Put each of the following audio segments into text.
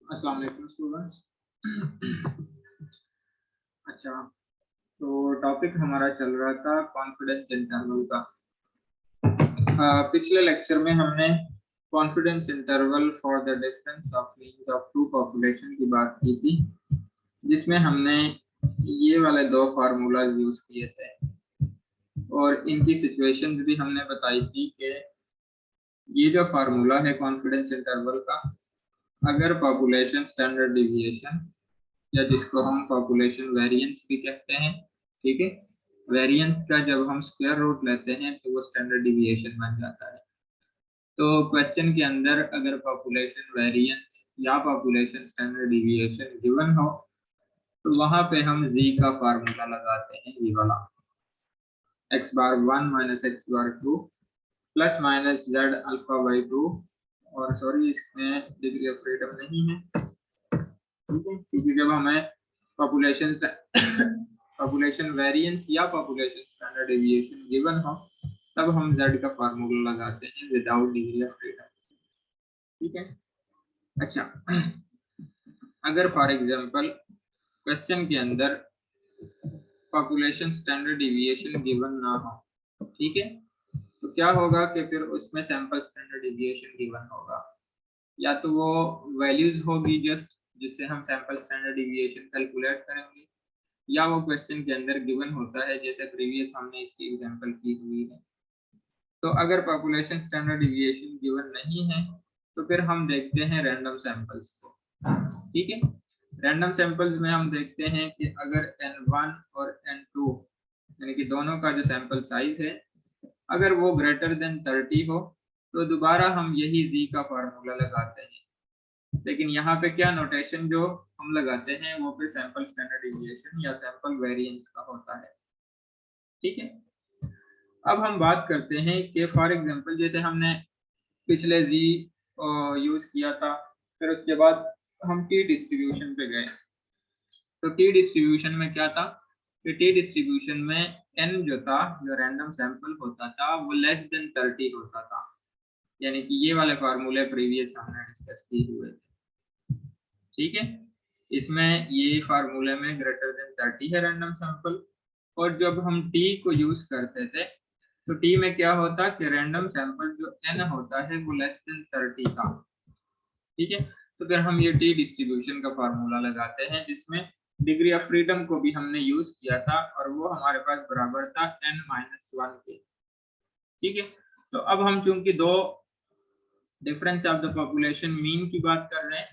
अस्सलाम वालेकुम स्टूडेंट्स। अच्छा, तो टॉपिक हमारा चल रहा था कॉन्फिडेंस इंटरवल का। पिछले लेक्चर में हमने confidence interval for the difference of means of two population की बात की थी, जिसमें हमने ये वाले दो फार्मूलाज यूज किए थे और इनकी सिचुएशंस भी हमने बताई थी कि ये जो फार्मूला है कॉन्फिडेंस इंटरवल का, अगर पॉपुलेशन स्टैंडर्ड डिविएशन या जिसको हम पॉपुलेशन वेरिएंस भी कहते हैं, ठीक है, वेरिएंस का जब हम स्क्वायर रूट लेते हैं तो वो स्टैंडर्ड डिविएशन बन जाता है। तो क्वेश्चन के अंदर अगर पॉपुलेशन वेरिएंस या पॉपुलेशन स्टैंडर्ड डिविएशन गिवन हो तो वहां पे हम z का फार्मूला लगाते हैं, ये वाला x bar 1 minus x bar 2 plus minus z alpha by 2, और सॉरी इसमें डिग्री ऑफ फ्रीडम नहीं है, ठीक है, क्योंकि जब हमें पॉपुलेशन वेरिएंस या पॉपुलेशन स्टैंडर्ड डेविएशन गिवन हो तब हम z का फार्मूला लगाते हैं विदाउट डिग्री ऑफ फ्रीडम, ठीक है। अच्छा, अगर फॉर एग्जांपल क्वेश्चन के अंदर पॉपुलेशन स्टैंडर्ड डेविएशन गिवन ना हो, ठीक है, तो क्या होगा कि फिर उसमें सैंपल स्टैंडर्ड डेविएशन गिवन होगा, या तो वो वैल्यूज होगी जस्ट जिससे हम सैंपल स्टैंडर्ड डेविएशन कैलकुलेट करेंगे, या वो क्वेश्चन के अंदर गिवन होता है जैसे प्रीवियस हमने इसकी एग्जांपल की हुई है। तो अगर पॉपुलेशन स्टैंडर्ड डिविएशन गिवन नहीं है तो फिर हम देखते हैं रैंडम सैंपल्स को, ठीक है। रैंडम सैंपल्स में हम देखते हैं कि अगर n1 और n2 यानी कि दोनों का जो सैंपल साइज है अगर वो ग्रेटर देन 30 हो तो दोबारा हम यही z का फार्मूला लगाते हैं, लेकिन यहाँ पे क्या नोटेशन जो हम लगाते हैं वो फिर सैंपल स्टैंडर्ड डिविएशन या सैंपल वेरिएंस का होता है, ठीक है। अब हम बात करते हैं कि फॉर एग्जांपल जैसे हमने पिछले z यूज किया था, फिर उसके बाद हम टी डिस्ट्रीब्यूशन पे गए, तो टी डिस्ट्रीब्यूशन में क्या था कि टी डिस्ट्रीब्यूशन में n जो था, जो रैंडम सैंपल होता था, वो लेस देन 30 होता था, यानी कि ये वाले फार्मूले प्रीवियस हमने डिस्कस किए हुए थे, ठीक है। इसमें ये फार्मूले में ग्रेटर देन 30 है रैंडम सैंपल, और जब हम टी को यूज करते थे तो टी में क्या होता कि रैंडम सैंपल जो n होता है वो लेस देन 30 था, ठीक है। तो फिर हम ये टी डिस्ट्रीब्यूशन का फार्मूला लगाते हैं जिसमें डिग्री ऑफ फ्रीडम को भी हमने यूज किया था और वो हमारे पास बराबर था n-1 के, ठीक है। तो अब हम चूंकि दो difference of the population mean की बात कर रहे हैं,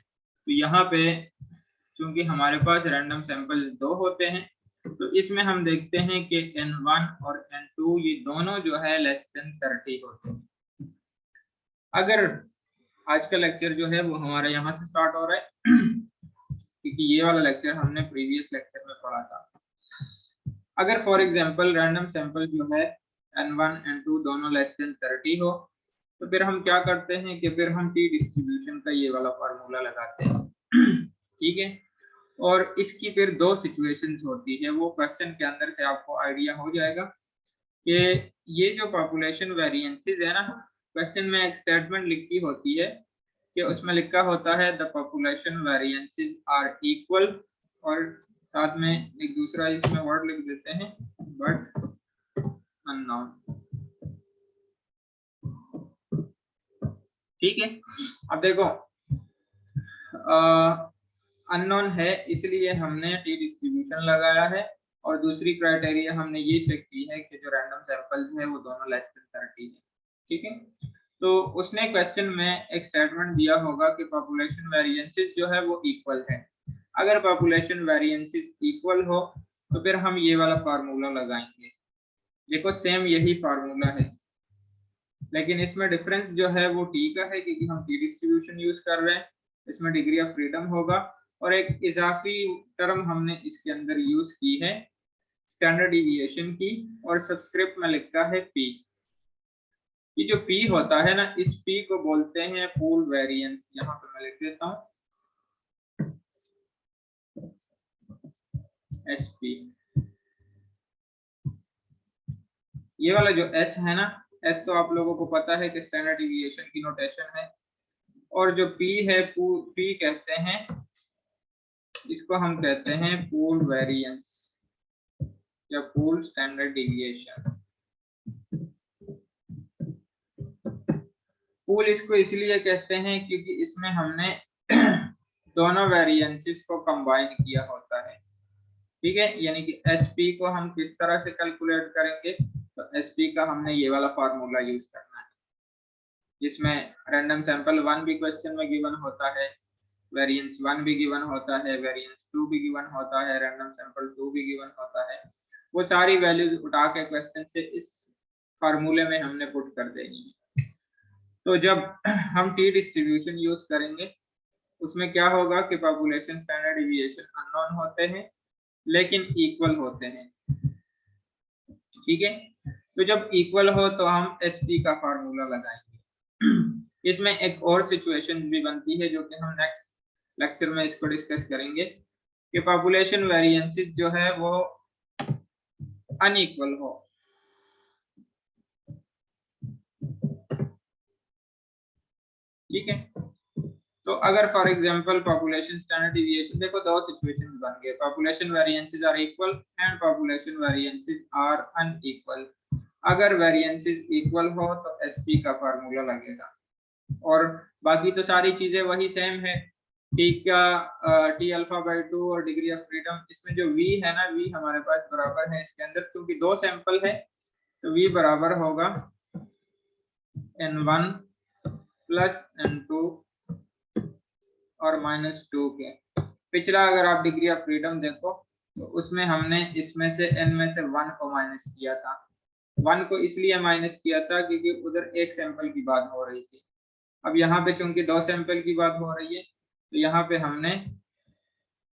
तो यहाँ पे चूंकि हमारे पास रैंडम सैंपल दो होते हैं तो इसमें हम देखते हैं कि n1 और n2 ये दोनों जो है लेस देन 30 होते हैं। अगर आज का लेक्चर जो है वो हमारा यहाँ से स्टार्ट हो रहा है क्योंकि ये वाला लेक्चर हमने प्रीवियस लेक्चर में पढ़ा था। अगर फॉर एग्जांपल रैंडम सैंपल जो है n1 n2 दोनों लेस देन 30 हो तो फिर हम क्या करते हैं कि फिर हम टी डिस्ट्रीब्यूशन का ये वाला फार्मूला लगाते हैं, ठीक है। और इसकी फिर दो सिचुएशंस होती है, वो क्वेश्चन के अंदर से आपको आइडिया हो जाएगा कि ये जो पॉपुलेशन वेरिएंसेस है ना, क्वेश्चन में एक स्टेटमेंट लिखी होती है कि उसमें लिखा होता है the population variances are equal, और साथ में एक दूसरा इसमें वर्ड लिख देते हैं बट अननोन, ठीक है। अब देखो अननोन है इसलिए हमने टी डिस्ट्रीब्यूशन लगाया है, और दूसरी क्राइटेरिया हमने ये चेक की है कि जो रैंडम सैंपल्स है वो दोनों लेस देन 30 है, ठीक है। तो उसने क्वेश्चन में एक स्टेटमेंट दिया होगा कि पॉपुलेशन वेरिएंसेस जो है वो इक्वल है। अगर पॉपुलेशन वेरिएंसेस इक्वल हो तो फिर हम ये वाला फार्मूला लगाएंगे, देखो सेम यही फार्मूला है, लेकिन इसमें डिफरेंस जो है वो टी का है क्योंकि हम टी डिस्ट्रीब्यूशन यूज कर रहे हैं, इसमें डिग्री ऑफ फ्रीडम होगा, और एक इजाफी टर्म हमने इसके अंदर यूज की है स्टैंडर्ड डिविएशन की, और सबस्क्रिप्ट में लिखा है पी। ये जो p होता है ना, इस p को बोलते हैं पूल वेरिएंस, यहाँ पे मैं लिख देता हूँ sp। ये वाला जो s है ना, s तो आप लोगों को पता है कि स्टैंडर्ड डिविएशन की नोटेशन है, और जो p है p कहते हैं, इसको हम कहते हैं पूल वेरिएंस या पूल स्टैंडर्ड डिविएशन। पूल इसको इसलिए कहते हैं क्योंकि इसमें हमने दोनों वेरिएंसेस को कंबाइन किया होता है, ठीक है। यानी कि एसपी को हम किस तरह से कैलकुलेट करेंगे, तो एसपी का हमने ये वाला फार्मूला यूज करना है, जिसमें रैंडम सैंपल 1 भी क्वेश्चन में गिवन होता है, वेरिएंस 1 भी गिवन होता है, वेरिएंस 2 भी गिवन होता है, रैंडम सैंपल 2 भी गिवन होता है। वो सारी वैल्यूज उठा के क्वेश्चन से इस फार्मूले में हमने पुट कर देनी है। तो जब हम टी डिस्ट्रीब्यूशन यूज करेंगे उसमें क्या होगा कि पॉपुलेशन स्टैंडर्ड डिविएशन अननोन होते हैं लेकिन इक्वल होते हैं, ठीक है। तो जब इक्वल हो तो हम एसपी का फार्मूला लगाएंगे। इसमें एक और सिचुएशन भी बनती है जो कि हम नेक्स्ट लेक्चर में इसको डिस्कस करेंगे कि पॉपुलेशन वेरिएंसेस जो है वो अनइक्वल हो, ठीक है। तो अगर for example population standard deviation, देखो दो सिचुएशंस बन गए, population variances are equal and population variances are unequal. अगर वेरिएंसेस इक्वल हो तो एसपी का फार्मूला लगेगा, और बाकी तो सारी चीजें वही सेम है। टी का टी अल्फा बाई 2 और डिग्री ऑफ फ्रीडम, इसमें जो वी है ना, वी हमारे पास बराबर है इसके अंदर, क्योंकि दो सैंपल है तो वी बराबर होगा n1 प्लस n2 और -2 के। पिछला अगर आप डिग्री ऑफ फ्रीडम देखो तो उसमें हमने इसमें से n में से 1 को माइनस किया था। 1 को इसलिए माइनस किया था क्योंकि उधर एक सैंपल की बात हो रही थी। अब यहाँ पे चूंकि दो सैंपल की बात हो रही है तो यहाँ पे हमने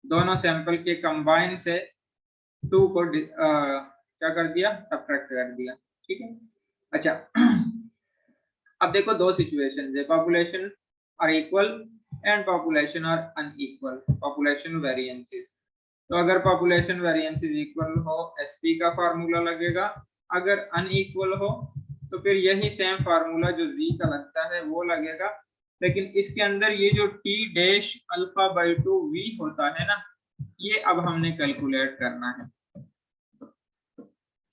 दोनों सैंपल के कंबाइन से 2 को क्या कर दिया, सब्ट्रैक्ट कर दिया, ठीक है। अच्छा, अब देखो दो सिचुएशन है, population are equal and population are unequal, population variances. तो अगर पॉपुलेशन वेरिएंसेस इक्वल हो एसपी का फार्मूला लगेगा, अगर अनइक्वल हो तो फिर यही सेम फार्मूला जो जी का लगता है वो लगेगा, लेकिन इसके अंदर ये जो t dash alpha by 2 v होता है ना, ये अब हमने कैलकुलेट करना है,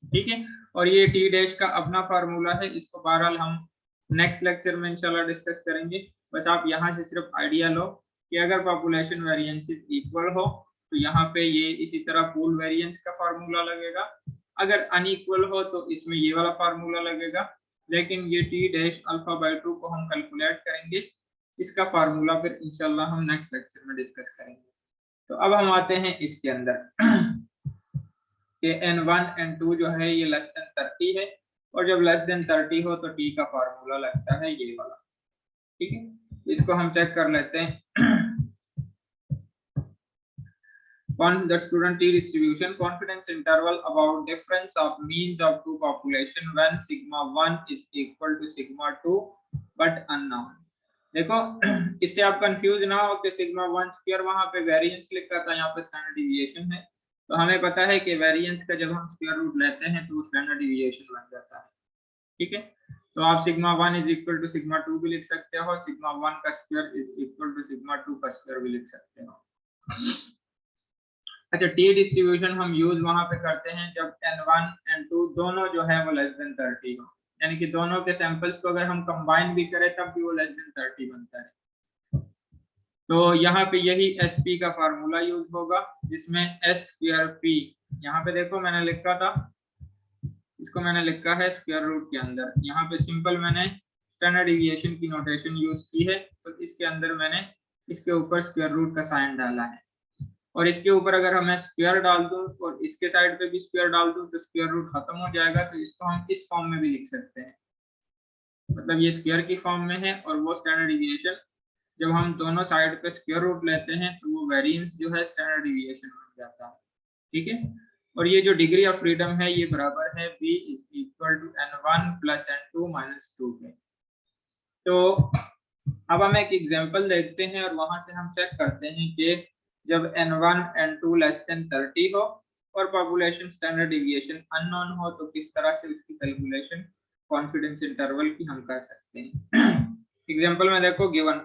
ठीक है। और ये टी डैश का अपना फार्मूला है, इसको बहरहाल हम नेक्स्ट लेक्चर में इंशाल्लाह डिस्कस करेंगे। बस आप यहाँ से सिर्फ आइडिया लो कि अगर पॉपुलेशन वेरिएंसेस इक्वल हो तो यहाँ पे ये इसी तरह पूल वेरिएंस का फार्मूला लगेगा, अगर अनइक्वल हो तो इसमें ये वाला फार्मूला लगेगा, लेकिन ये टी डैश अल्फा बाई 2 को हम कैलकुलेट करेंगे, इसका फार्मूला फिर इंशाल्लाह हम नेक्स्ट लेक्चर में डिस्कस करेंगे। तो अब हम आते हैं इसके अंदर कि n1 n2 जो है ये लेस देन 30 है, और जब लेस देन 30 हो तो टी का फार्मूला लगता है ये वाला, ठीक है। इसको हम चेक कर लेते हैं। on the student t distribution confidence interval about difference of means of two population when sigma 1 is equal to sigma 2 but unknown। देखो इससे आप कंफ्यूज ना हो कि सिग्मा 1 स्क्वायर वहां पे वेरिएंस लिखा था, यहाँ पे स्टैंडर्ड डिविएशन है। तो हमें पता है कि वेरिएंस का जब हम स्क्वायर रूट लेते हैं तो वो स्टैंडर्ड डिविएशन बन जाता है, ठीक है। तो आप sigma 1 is equal to sigma 2 भी लिख सकते हो, सिग्मा 1 का square is equal to sigma 2 का स्क्वायर भी लिख सकते हो। अच्छा, टी डिस्ट्रीब्यूशन हम यूज वहां पे करते हैं जब n1 n2 दोनों जो है वो लेस देन 30 हो, यानी कि दोनों के सैंपल्स को अगर हम कंबाइन भी करें तब भी वो लेस देन 30 बनता है। तो यहाँ पे यही एसपी का फार्मूला यूज होगा, जिसमें एस स्क्वायर पी, यहाँ पे देखो मैंने लिखा था, इसको मैंने लिखा है स्क्वायर रूट के अंदर, यहाँ पे सिंपल मैंने स्टैंडर्ड डिविएशन की नोटेशन यूज की है, तो इसके अंदर मैंने इसके ऊपर स्क्वायर रूट का साइन डाला है, और इसके ऊपर अगर मैं स्क्वायर डाल दूं और इसके साइड पे भी स्क्वायर डाल दूं तो स्क्वायर रूट खत्म हो जाएगा, तो इसको हम इस फॉर्म में भी लिख सकते हैं, मतलब ये स्क्वायर की फॉर्म में है, और वो स्टैंडर्ड डिविएशन जब हम दोनों साइड पे स्क्वायर रूट लेते हैं तो वो वेरिएंस जो है स्टैंडर्ड डिविएशन बन जाता है, ठीक है। और ये जो डिग्री ऑफ फ्रीडम है ये बराबर है v is equal to n1 plus n2 minus 2 के। तो अब हम एक एग्जांपल देखते हैं और वहां से हम चेक करते हैं कि जब n1 n2 लेस देन 30 हो और पॉपुलेशन स्टैंडर्ड डिविएशन अननोन हो तो किस तरह से इसकी कैलकुलेशन कॉन्फिडेंस इंटरवल की हम कर सकते हैं। एग्जांपल में देखो गिवन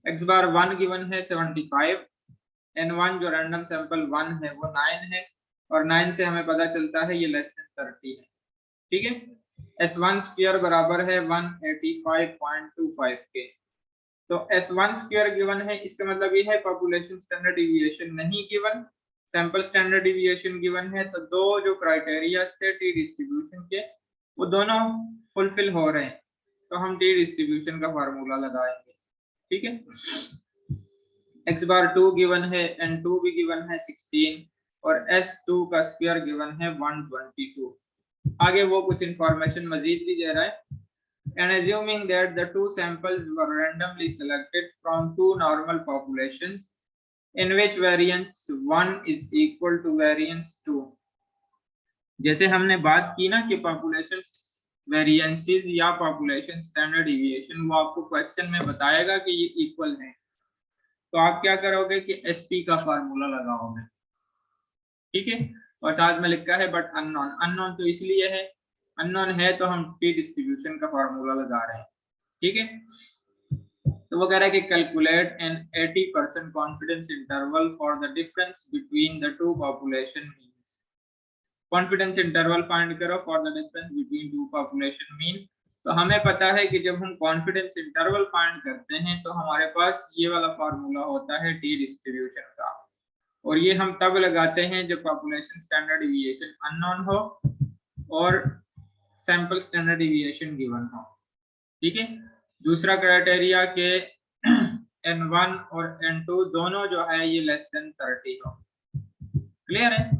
x बार 1 गिवन है 75, n1 जो रैंडम सैंपल 1 है वो 9 है, और 9 से हमें पता चलता है ये लेस देन 30 है। ठीक है, S1 स्क्वायर बराबर है 185.25 के। तो S1 स्क्वायर गिवन है, इसका मतलब ये है पॉपुलेशन स्टैंडर्ड डिविएशन नहीं given, sample standard deviation given है। तो दो जो क्राइटेरिया थे टी डिस्ट्रीब्यूशन के वो दोनों फुलफिल हो रहे हैं, तो हम टी डिस्ट्रीब्यूशन का फार्मूला लगाएंगे। ठीक है, x बार 2 गिवन है, n2 भी गिवन है 16, और S2 का स्क्वायर गिवन है 122। आगे वो कुछ इंफॉर्मेशन मजीद भी दे रहा है। And assuming that the two samples were randomly selected from two normal populations in which variance 1 is equal to variance 2। जैसे हमने बात की ना कि पॉपुलेशन वेरिएंसेस या पॉपुलेशन स्टैंडर्ड डिविएशन, वो आपको क्वेश्चन में बताएगा कि ये इक्वल है, तो आप क्या करोगे कि एसपी का फार्मूला लगाओगे। ठीक है, और साथ में लिखा है बट अननोन, अननोन तो इसलिए है, अननोन है तो हम टी डिस्ट्रीब्यूशन का फार्मूला लगा रहे हैं। ठीक है, तो वो कह रहा है कि calculate an 80% confidence interval for the difference between the two population means. Confidence interval find करो for the difference between two population mean. तो हमें पता है कि जब हम कॉन्फिडेंस इंटरवल फाइंड करते हैं तो हमारे पास ये वाला फार्मूला होता है टी डिस्ट्रीब्यूशन का, और ये हम तब लगाते हैं जब पॉपुलेशन स्टैंडर्ड डिविएशन अननोन हो और सैंपल स्टैंडर्ड डिविएशन गिवन हो। ठीक है, दूसरा क्राइटेरिया के n1 और n2 दोनों जो है ये लेस देन 30 हो। क्लियर है,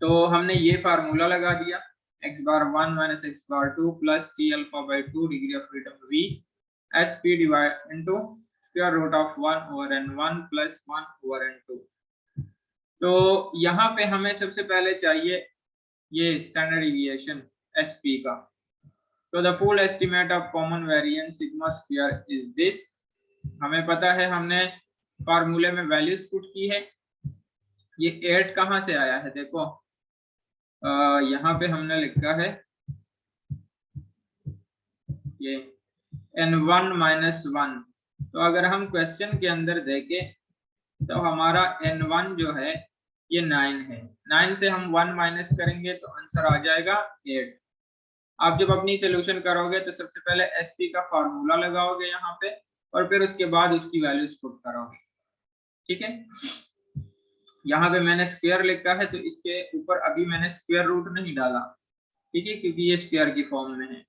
तो हमने ये फार्मूला लगा दिया, x bar 1 minus x bar 2 plus t alpha by 2 degree of freedom v s p divide into square root of 1 over n1 plus 1 over n2। तो यहाँ पे हमें सबसे पहले चाहिए ये स्टैंडर्ड डिविएशन sp का। तो the full estimate of common variance sigma square is this. हमें पता है, हमने फार्मूले में वैल्यूज पुट की है। ये 8 कहाँ से आया है, देखो यहाँ पे हमने लिखा है ये n1 माइनस 1। तो अगर हम क्वेश्चन के अंदर देखें तो हमारा n1 जो है ये 9 है, 9 से हम 1 माइनस करेंगे तो आंसर आ जाएगा 8। आप जब अपनी सोल्यूशन करोगे तो सबसे पहले एसपी का फार्मूला लगाओगे यहाँ पे, और फिर उसके बाद उसकी वैल्यूज पुट करोगे। ठीक है, यहाँ पे मैंने स्क्वायर लिखा है तो इसके ऊपर अभी मैंने स्क्वायर रूट नहीं डाला, ठीक है, क्योंकि ये स्क्वायर की फॉर्म में है।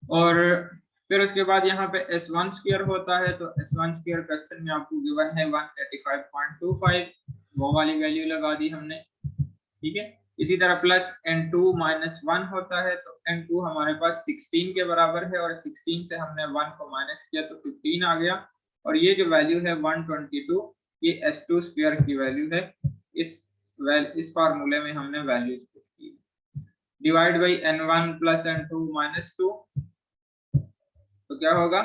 और फिर उसके बाद यहाँ पे S1 स्क्वायर होता है, तो S1 स्क्वायर क्वेश्चन में आपको गिवन है 185.25, वो वाली वैल्यू लगा दी हमने। ठीक है, इसी तरह प्लस n2 माइनस 1 होता है, तो n2 हमारे पास 16 के बराबर है, और 16 से हमने 1 को माइनस किया तो 15 आ गया, और ये जो वैल्यू है 122 ये S2 स्क्वायर की वैल्यू है। इस फार्मूले में हमने वैल्यूज पुट की। Divide by n1 plus n2 minus 2, तो क्या होगा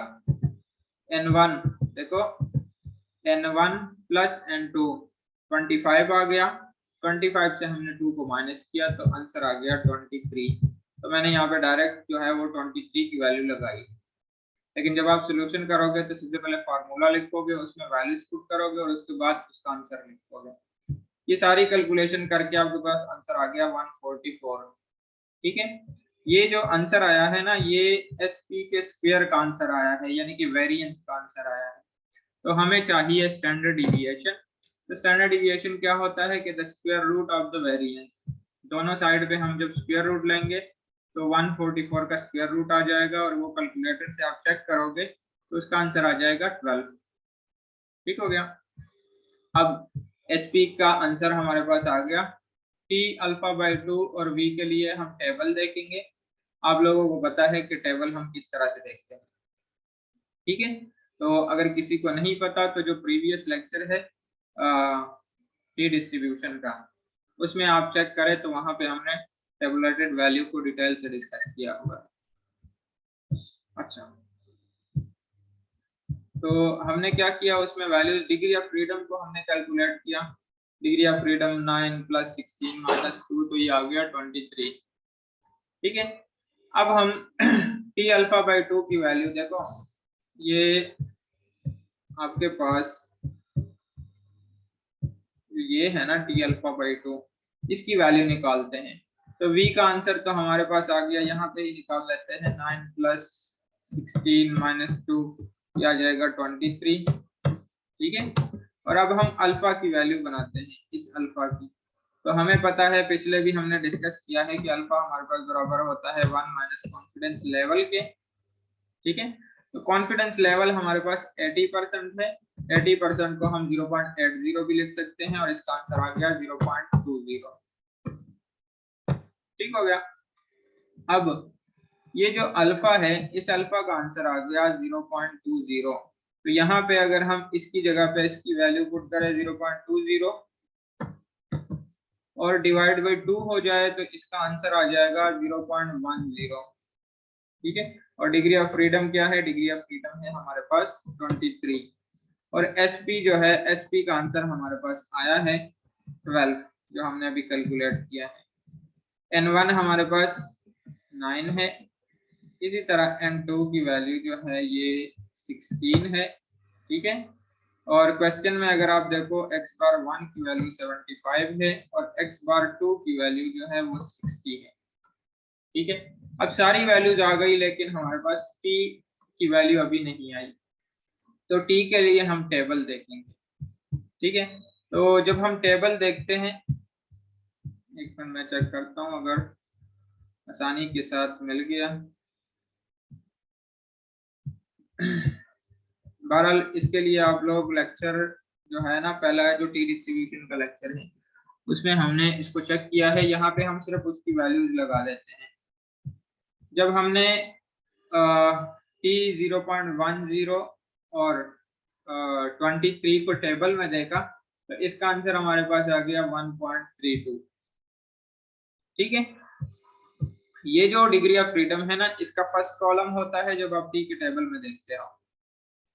n1, देखो n1 प्लस n2 25 आ गया, 25 से हमने 2 को माइनस किया तो आंसर आ गया 23। तो मैंने यहाँ पे डायरेक्ट जो है वो 23 की वैल्यू लगाई। लेकिन जब आप सोल्यूशन करोगे तो सबसे पहले फार्मूला लिखोगे, उसमें वैल्यूज पुट करोगे और उसके बाद उसका आंसर लिखोगे। ये सारी कैलकुलेशन करके आपके पास आंसर आ गया 144। ठीक है, ये जो आंसर आया है ना, ये एसपी के स्क्वायर का आंसर आया है, यानी कि वेरिएंस का आंसर आया है। तो हमें चाहिए स्टैंडर्ड डिविएशन। तो स्टैंडर्ड डिविएशन क्या होता है कि the square root of the variance, दोनों साइड पे हम जब स्क्वायर रूट लेंगे तो 144 का स्क्वायर रूट आ जाएगा, और वो कैलकुलेटर से आप चेक करोगे तो उसका आंसर आ जाएगा 12। ठीक हो गया। अब एसपी का आंसर हमारे पास आ गया। टी अल्फा बाई 2 और वी के लिए हम टेबल देखेंगे। आप लोगों को पता है कि टेबल हम किस तरह से देखते हैं। ठीक है, तो अगर किसी को नहीं पता तो जो प्रीवियस लेक्चर है टी डिस्ट्रीब्यूशन का, उसमें आप चेक करें तो वहां पे हमने टेबुलेटेड वैल्यू को डिटेल से डिस्कस किया हुआ है। अच्छा, तो हमने क्या किया, उसमें वैल्यूज डिग्री ऑफ फ्रीडम को हमने कैलकुलेट किया। Degree of freedom 9 plus 16 minus 2, तो ये आ गया 23। ठीक है, अब हम टी अल्फा बाई 2 की वैल्यू देखो, ये आपके पास ये है ना टी अल्फा बाई 2, इसकी वैल्यू निकालते हैं। तो v का आंसर तो हमारे पास आ गया, यहाँ पे ही निकाल लेते हैं। 9 + 16 - 2 आ जाएगा 23, ठीक है। और अब हम अल्फा की वैल्यू बनाते हैं, इस अल्फा की। तो हमें पता है, पिछले भी हमने डिस्कस किया है कि अल्फा हमारे पास बराबर होता है 1 - कॉन्फिडेंस लेवल के, ठीक है। तो कॉन्फिडेंस लेवल हमारे पास 80% है। 80% को हम 0.80 भी लिख सकते हैं, और इसका आंसर आ गया 0.20, ठीक हो गया। अब ये जो अल्फा है, इस अल्फा का आंसर आ गया 0.20। तो यहाँ पे अगर हम इसकी जगह पे इसकी वैल्यू पुट करें 0.20 और डिवाइड बाई 2 हो जाए, तो इसका आंसर आ जाएगा 0.10, ठीक है। और डिग्री ऑफ फ्रीडम क्या है? डिग्री ऑफ फ्रीडम है हमारे पास 23। और एसपी जो है, एसपी का आंसर हमारे पास आया है 12, जो हमने अभी कैलकुलेट किया है। N1 हमारे पास 9 है। इसी तरह N2 की वैल्यू जो है ये 16 है, ठीक है। और क्वेश्चन में अगर आप देखो x बार 1 की वैल्यू 75 है और x बार 2 की वैल्यू जो है वो 60 है, ठीक है। अब सारी वैल्यूज आ गई, लेकिन हमारे पास t की वैल्यू अभी नहीं आई। तो t के लिए हम टेबल देखेंगे, ठीक है। तो जब हम टेबल देखते हैं, एक मिनट मैं चेक करता हूं अगर आसानी के साथ मिल गया। बहरहाल इसके लिए आप लोग लेक्चर जो है ना, पहला जो टी डिस्ट्रीब्यूशन का लेक्चर है, उसमें हमने इसको चेक किया है। यहाँ पे हम सिर्फ उसकी वैल्यूज लगा देते हैं। जब हमने टी 0.10 और 23 को टेबल में देखा, तो इसका आंसर हमारे पास आ गया 1.32, ठीक है। ये जो डिग्री ऑफ फ्रीडम है ना, इसका फर्स्ट कॉलम होता है जब आप टी के टेबल में देखते हो,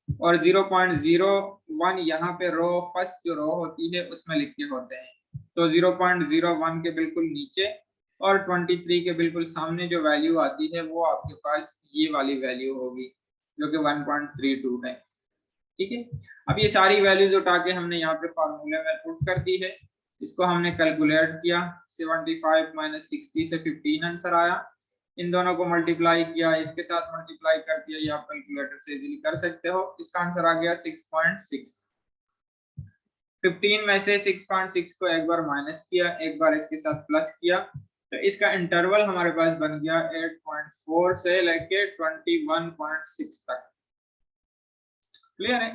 और 0.01 यहाँ पे रो, फर्स्ट जो रो होती है उसमें लिखे होते हैं। तो 0.01 के बिल्कुल नीचे और 23 के बिल्कुल सामने जो वैल्यू आती है वो आपके पास ये वाली वैल्यू होगी, जो कि 1.32 है, ठीक है। अब ये सारी वैल्यूज उठा के हमने यहाँ पे फार्मूले में पुट कर दी है। इसको हमने कैलकुलेट किया, 75 - 60 से 15 आंसर आया। इन दोनों को मल्टीप्लाई किया, इसके साथ मल्टीप्लाई कर दिया, ये आप कैलकुलेटर से इजीली कर सकते हो। इसका आंसर आ गया 6.6। 15 में से 6.6 को एक बार माइनस किया, एक बार इसके साथ प्लस किया, तो इसका इंटरवल हमारे पास बन गया 8.4 से लेके 21.6 तक। क्लियर है?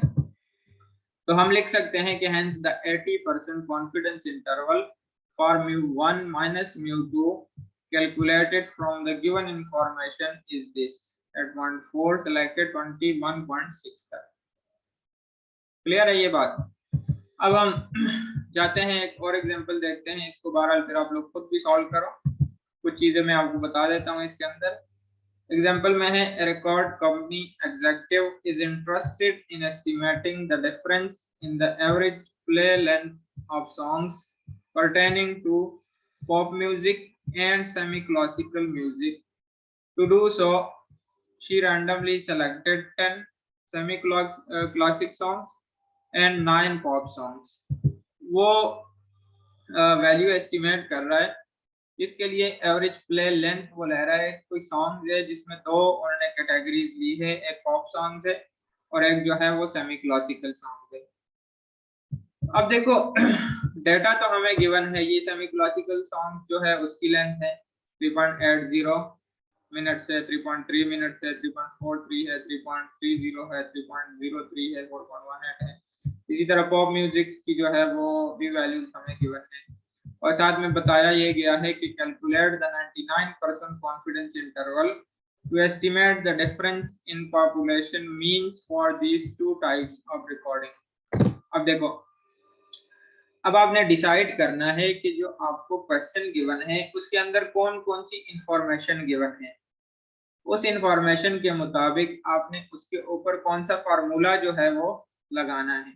तो हम लिख सकते हैं कि hence the 80% confidence interval for mu1 minus mu2 calculated from the given information is this 8.4 से लेके 21.6 तक। क्लियर है ये बात? अब हम जाते हैं एक और एग्जांपल देखते हैं। इसको बहरहाल फिर आप लोग खुद भी सॉल्व करो, कुछ चीजें मैं आपको बता देता हूँ इसके अंदर। एग्जाम्पल में है, a record company executive is interested in estimating the difference in the average play length of songs pertaining to pop music and semi-classical music. To do so, she randomly selected 10 semi-classic songs and 9 pop songs. वो value estimate कर रहा है, इसके लिए average play length वो ले रहा है। कोई सॉन्ग है जिसमें दो उन्होंने कैटेगरीज ली है, एक पॉप सॉन्ग है और एक जो है वो सेमी क्लासिकल सॉन्ग है। अब देखो डेटा तो हमें गिवन है, ये सेमी क्लासिकल सॉन्ग जो है उसकी लेंथ है 3.80 मिनट से 3.3 मिनट से 3.43 है, 3.30 है, 3.03 है, 4.18 है। इसी तरह पॉप म्यूजिक की जो है वो भी वैल्यूज हमें गिवन है, और साथ में बताया ये गया है कि calculate the 99% confidence interval to estimate the difference in population means for these two types of recording. अब देखो, अब आपने डिसाइड करना है कि जो आपको क्वेश्चन गिवन है उसके अंदर कौन कौन सी इंफॉर्मेशन गिवन है। उस इंफॉर्मेशन के मुताबिक आपने उसके ऊपर कौन सा फार्मूला जो है वो लगाना है,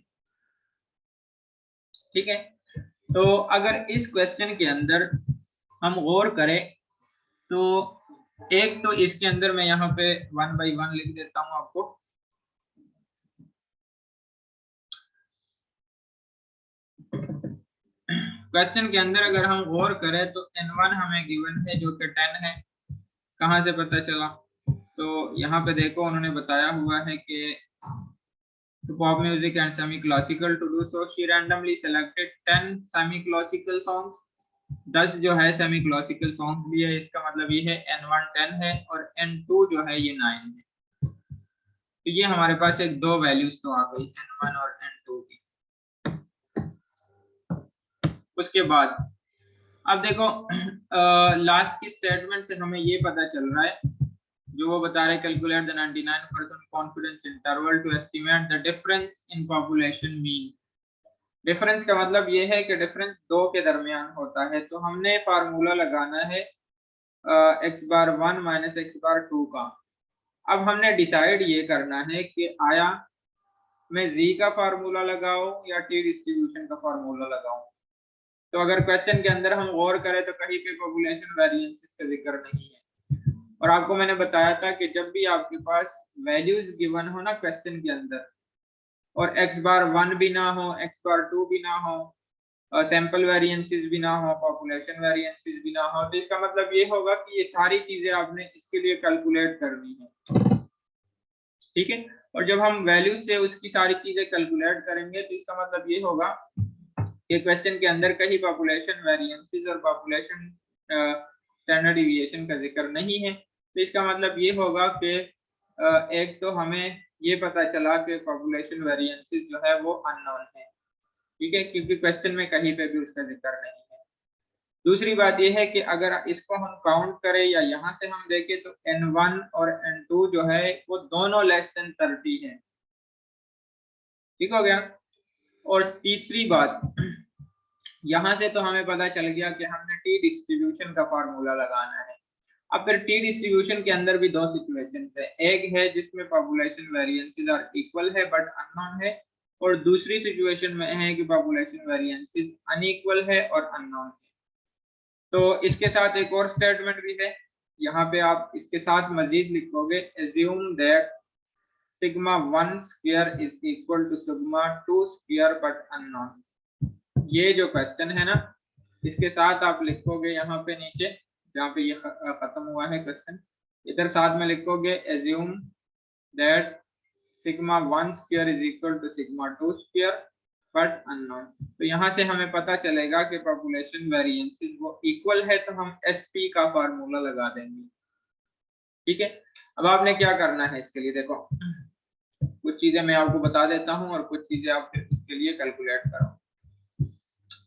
ठीक है। तो अगर इस क्वेश्चन के अंदर हम गौर करें, तो एक तो इसके अंदर मैं यहाँ पे 1 by 1 लिख देता हूँ आपको। क्वेश्चन के अंदर अगर हम गौर करें तो n1 हमें गिवन है जो कि 10 है। कहाँ से पता चला? तो यहाँ पे देखो उन्होंने बताया हुआ है कि to pop music and semi classical to do so she randomly selected 10 semi classical songs। 10 जो है सेमी क्लासिकल सॉन्ग भी है, इसका मतलब ये है n1 10 है और n2 जो है ये 9 है। तो ये हमारे पास एक दो वैल्यूज तो आ गई n1 और n2 की। उसके बाद अब देखो लास्ट की स्टेटमेंट से हमें ये पता चल रहा है, जो वो बता रहे calculate the 99% confidence interval to estimate the difference in population mean. Difference का मतलब ये है कि डिफरेंस दो के दरमियान होता है। तो हमने फार्मूला लगाना है x bar 1 minus x bar 2 का। अब हमने डिसाइड ये करना है कि आया मैं z का फार्मूला लगाऊं या t डिस्ट्रीब्यूशन का फार्मूला लगाऊं। तो अगर क्वेश्चन के अंदर हम गौर करें तो कहीं पे पॉपुलेशन वेरिएंसेस का जिक्र नहीं है। और आपको मैंने बताया था कि जब भी आपके पास वैल्यूज गिवन हो ना क्वेश्चन के अंदर, और x बार 1 भी ना हो, x बार 2 भी ना हो, सैंपल वेरिएंसेस भी ना हो, पॉपुलेशन वेरिएंसेस भी ना हो, तो इसका मतलब ये होगा कि ये सारी चीजें आपने इसके लिए कैलकुलेट करनी है। ठीक है। और जब हम वैल्यूज से उसकी सारी चीजें कैलकुलेट करेंगे तो इसका मतलब ये होगा कि क्वेश्चन के अंदर कहीं पॉपुलेशन वेरिएंसेस और पॉपुलेशन स्टैंडर्ड डिविएशन का जिक्र नहीं है। तो इसका मतलब ये होगा कि एक तो हमें ये पता चला कि पॉपुलेशन वेरिएंसेस जो है वो अननोन है। ठीक है, क्योंकि क्वेश्चन में कहीं पे भी उसका जिक्र नहीं है। दूसरी बात यह है कि अगर इसको हम काउंट करें या यहाँ से हम देखें तो n1 और n2 जो है वो दोनों लेस देन 30 है। ठीक हो गया। और तीसरी बात, यहाँ से तो हमें पता चल गया कि हमने टी डिस्ट्रीब्यूशन का फार्मूला लगाना है। अब फिर टी डिस्ट्रीब्यूशन के अंदर भी दो सिचुएशंस है, एक है जिसमें पॉपुलेशन वेरिएंसेस आर इक्वल है बट अननोन है, और दूसरी सिचुएशन में है कि पॉपुलेशन वेरिएंसेस अनइक्वल है और अननोन है। तो इसके साथ एक और स्टेटमेंट भी है, यहाँ पे आप इसके साथ मजीद लिखोगे assume that sigma 1 square is equal to sigma 2 square but unknown। ये जो क्वेश्चन है ना, इसके साथ आप लिखोगे यहाँ पे नीचे जहाँ पे ये खत्म हुआ है क्वेश्चन, इधर साथ में लिखोगे assume that sigma 1 square is equal to sigma 2 square but unknown. तो यहाँ से हमें पता चलेगा कि पॉपुलेशन वेरिएंसेस वो इक्वल है, तो हम एसपी का फार्मूला लगा देंगे। ठीक है। अब आपने क्या करना है इसके लिए, देखो कुछ चीजें मैं आपको बता देता हूँ और कुछ चीजें आप फिर इसके लिए कैलकुलेट करो।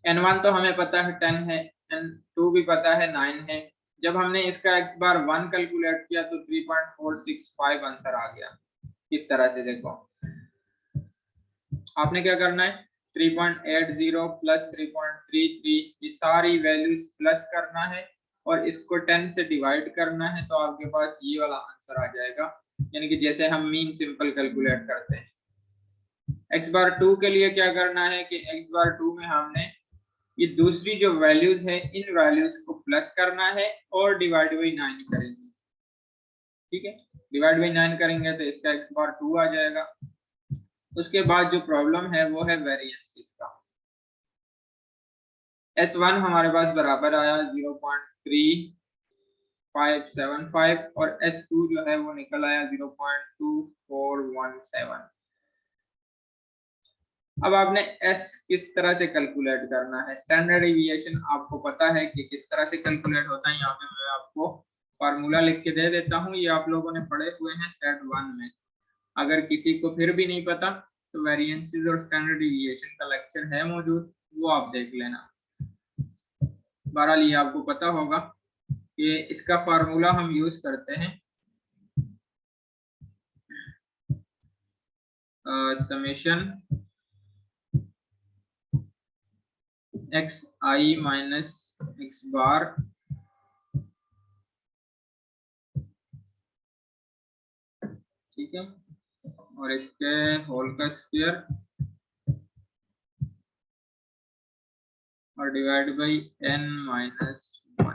n1 तो हमें पता है 10 है, n2 भी पता है 9 है। जब हमने इसका x बार 1 कैलकुलेट किया तो 3.465 आंसर आ गया। इस तरह से देखो आपने क्या करना है, 3.80 प्लस 3.33 ये सारी वैल्यूज प्लस करना है और इसको 10 से डिवाइड करना है, तो आपके पास ये वाला आंसर आ जाएगा। यानी कि जैसे हम मीन सिंपल कैलकुलेट करते हैं। x बार 2 के लिए क्या करना है कि x बार 2 में हमने ये दूसरी जो वैल्यूज है इन वैल्यूज को प्लस करना है और डिवाइड बाई 9 करेंगे। ठीक है, डिवाइड बाई 9 करेंगे तो इसका x बार 2 आ जाएगा। उसके बाद जो प्रॉब्लम है वो है वेरिएंसेस का। S1 हमारे पास बराबर आया 0.3575 और S2 जो है वो निकल आया 0.2417। अब आपने S किस तरह से कैलकुलेट करना है, स्टैंडर्ड डिविएशन आपको पता है कि किस तरह से कैलकुलेट होता है। यहाँ पे मैं आपको फार्मूला लिख के दे देता हूँ, ये आप लोगों ने पढ़े हुए हैं स्टैंड 1 में। अगर किसी को फिर भी नहीं पता तो वेरिएंसेस और स्टैंडर्ड डिविएशन का लेक्चर है मौजूद, वो आप देख लेना। बहरहाल ये आपको पता होगा कि इसका फार्मूला हम यूज करते हैं समेशन एक्स आई माइनस एक्स बार ठीक है, और इसके होल का स्क्वायर और डिवाइड बाई n माइनस 1।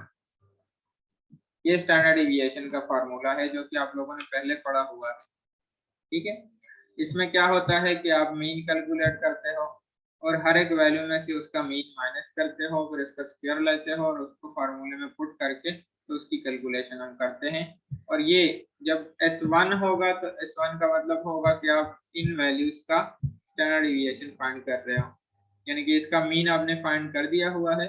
ये स्टैंडर्ड डिविएशन का फार्मूला है जो कि आप लोगों ने पहले पढ़ा हुआ है। ठीक है, इसमें क्या होता है कि आप मीन कैलकुलेट करते हो और हर एक वैल्यू में से उसका मीन माइनस करते हो, फिर उसका स्क्वायर लेते हो और उसको फार्मूले में पुट करके तो उसकी कैलकुलेशन हम करते हैं। और ये जब S1 होगा तो S1 का मतलब होगा कि आप इन वैल्यूज का स्टैंडर्ड डिविएशन फाइंड कर रहे हो, यानी कि इसका मीन आपने फाइंड कर दिया हुआ है,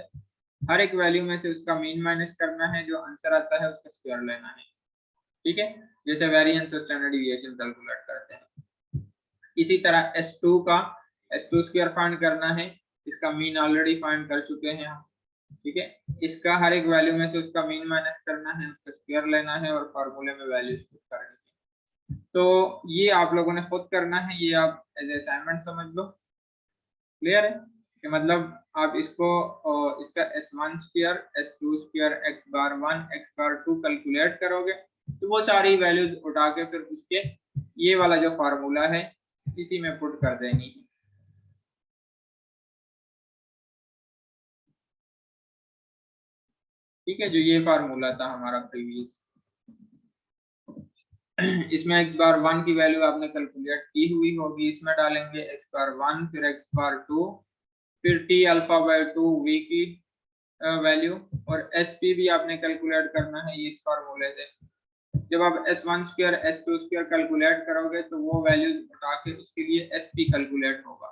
हर एक वैल्यू में से उसका मीन माइनस करना है, जो आंसर आता है उसका स्क्वायर लेना है। ठीक है, जैसे वेरिएंस और स्टैंडर्ड डिविएशन कैलकुलेट करते हैं। इसी तरह S2 का S2 स्क्वायर फाइंड करना है, इसका मीन ऑलरेडी फाइंड कर चुके हैं हम। ठीक है, इसका हर एक वैल्यू में से उसका मीन माइनस करना है, उसका स्क्वायर लेना है और फार्मूले में वैल्यूज पुट करनी है। तो ये आप लोगों ने खुद करना है, ये आप एज असाइनमेंट समझ लो। क्लियर है कि मतलब आप इसको इसका S1 square S2 square x bar 1 x bar 2 calculate करोगे तो वो सारी वैल्यूज उठा के फिर उसके ये वाला जो फार्मूला है इसी में पुट कर देंगे। ठीक है, जो ये फार्मूला था हमारा प्रीवियस, इसमें x बार 1 की वैल्यू आपने कैलकुलेट की हुई होगी, इसमें डालेंगे x बार 1 फिर x बार 2 फिर t अल्फा बाय 2 v की वैल्यू और sp भी आपने कैलकुलेट करना है इस फार्मूले से। जब आप S1 square S2 square calculate करोगे तो वो वैल्यूज उठा के उसके लिए sp कैलकुलेट होगा,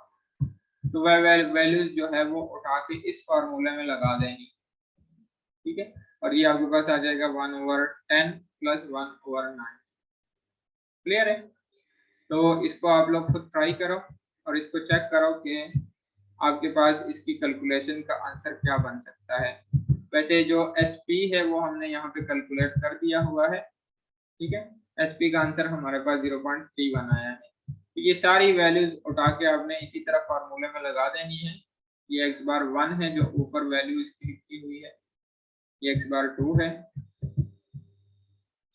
तो वह वैल्यूज जो है वो उठा के इस फार्मूले में लगा देंगे। ठीक है, और ये आपके पास आ जाएगा 1/10 प्लस 1/9। क्लियर है, तो इसको आप लोग खुद ट्राई करो और इसको चेक करो कि आपके पास इसकी कैलकुलेशन का आंसर क्या बन सकता है। वैसे जो SP है वो हमने यहाँ पे कैलकुलेट कर दिया हुआ है। ठीक है, SP का आंसर हमारे पास 0.31 आया है। तो ये सारी वैल्यूज उठा के आपने इसी तरह फार्मूले में लगा देनी है। ये x बार 1 है जो ऊपर वैल्यू इसकी लिखी हुई है, ये x बार 2 है।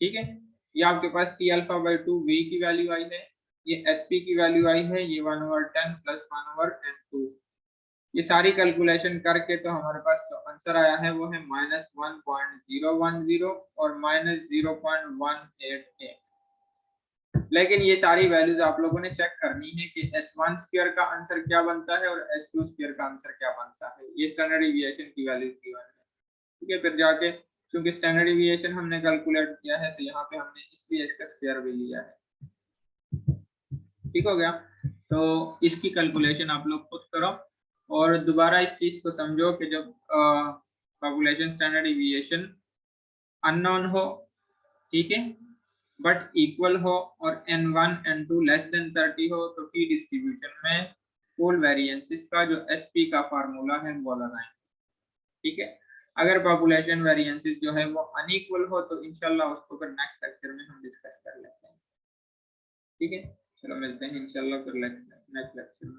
ठीक है, ये आपके पास t अल्फा बाय 2 v की वैल्यू आई है, ये SP की वैल्यू आई है, ये 1/10 प्लस 1/2। ये सारी कैलकुलेशन करके तो हमारे पास जो आंसर आया है वो है -1.010 और -0.188। लेकिन ये सारी वैल्यूज आप लोगों ने चेक करनी है कि S1 स्क्वायर का आंसर क्या बनता है और S2 स्क्वायर का आंसर क्या बनता है, ये स्टैंडर्ड डिविएशन की वैल्यूज गिवन है। ठीक है, फिर जाके क्योंकि स्टैंडर्ड डिविएशन हमने कैलकुलेट किया है तो यहाँ पे हमने इसलिए इसका स्क्वायर भी लिया है। ठीक हो गया, तो इसकी कैलकुलेशन आप लोग खुद करो और दोबारा इस चीज को समझो कि जब पॉपुलेशन स्टैंडर्ड डिविएशन अननोन हो, ठीक है, बट इक्वल हो और n1 n2 लेस देन 30 हो तो टी डिस्ट्रीब्यूशन में पोल वेरिएंसेस का जो SP का फार्मूला है वो लगाएं। ठीक है, अगर पॉपुलेशन वेरिएंसेस जो है वो अनइक्वल हो तो इंशाल्लाह उसको फिर नेक्स्ट लेक्चर में हम डिस्कस कर लेते हैं। ठीक है, चलो मिलते हैं इंशाल्लाह फिर नेक्स्ट लेक्चर में।